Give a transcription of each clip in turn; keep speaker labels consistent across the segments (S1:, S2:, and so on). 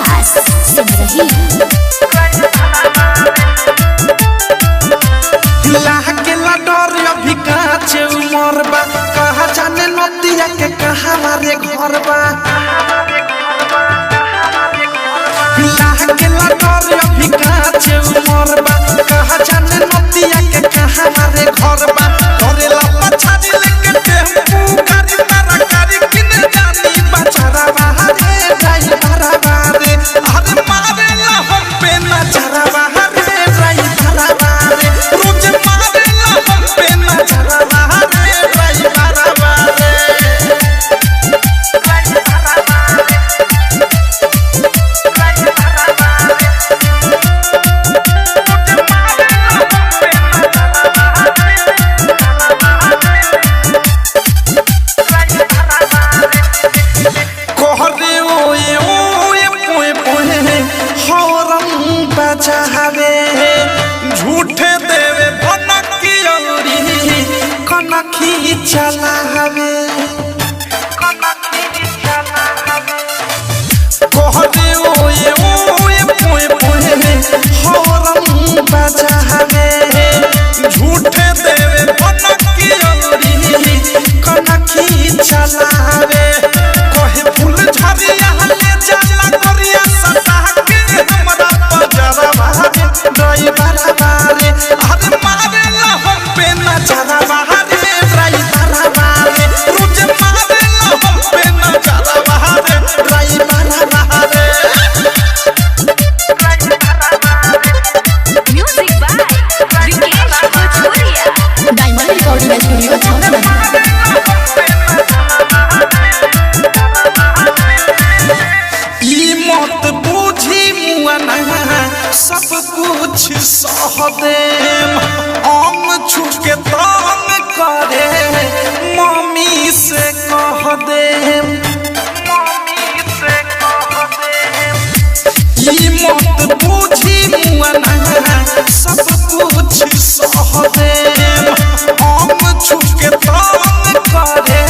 S1: विकास सिमरही
S2: अभी काचे उमर बा कहा जाने नदिया के कहा मारे घर बा अभी काचे उमर बा कहा जाने नदिया के कहा मारे घर बा करेला पछाड़ी लेके टेम्पू गाड़ी तारा गाड़ी किने जानी बचारा बाहरे ड्राइवर बारे अरे मारेला हम पे नजरा बाहरे ड्राइवर बारे रोज मारेला हम पे नजरा बाहरे ड्राइवर बारे झूठे देवे भनकी औरी कनखी चला हवे कहरे ओए ओए पोए पोए हरम बजा हवे झूठे देवे भनकी औरी कनखी चला हवे कहे फूल झरिया ले जाला करिया सटा के हमरा पजरा भागे ड्राइवर बारे अरे मारेला हम पे नजरा बाहरे ड्राइवर बारे रोज मारेला हम पे नजरा बाहरे ड्राइवर बारे
S1: म्यूजिक बाय विकेश भोजपुरिया डायमंड रिकॉर्डिंग स्टूडियो छौरा
S2: मत बूझी मुआना सब कुछ सह देम हम छुके तंग करे मम्मी से कह देम मत बूझी मुआना सब कुछ सह देम हम छुके तंग करे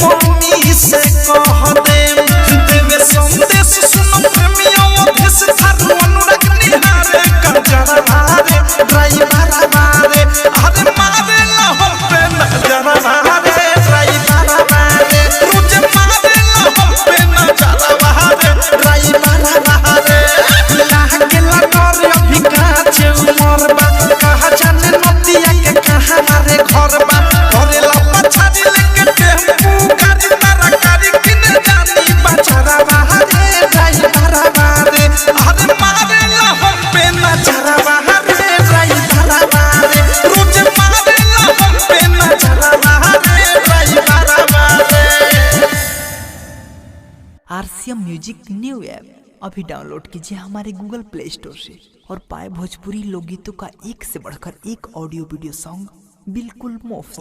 S2: मम्मी से कह देम देवे संदेश सुनो प्रेमियों देश थारू अनुराग निहारे कंजरा भारे ड्राइवर बारे अरे मारेला हम पे नजरा भारे ड्राइवर बारे रोज मारेला हम पे नजरा भारे ड्राइवर बारे लागे लगोर अभी काचे उमर बा कहा जाने नदिया के कहा मारे घर बा करेला पछाड़ी लेके टेम्पू गाड़ी तारा गाड़ी किने जानी बचारा बाहरे ड्राइवर बारे अरे मारेला हम पे नजरा बाहरे ड्राइवर बारे रोज मारेला हम पे नजरा बाहरे ड्राइवर बारे।
S3: आरसीएम म्यूजिक न्यू ऐप अभी डाउनलोड कीजिए हमारे गूगल प्ले स्टोर से और पाए भोजपुरी लोकगीतों का एक से बढ़कर एक ऑडियो वीडियो सॉन्ग बिल्कुल मुफ्त।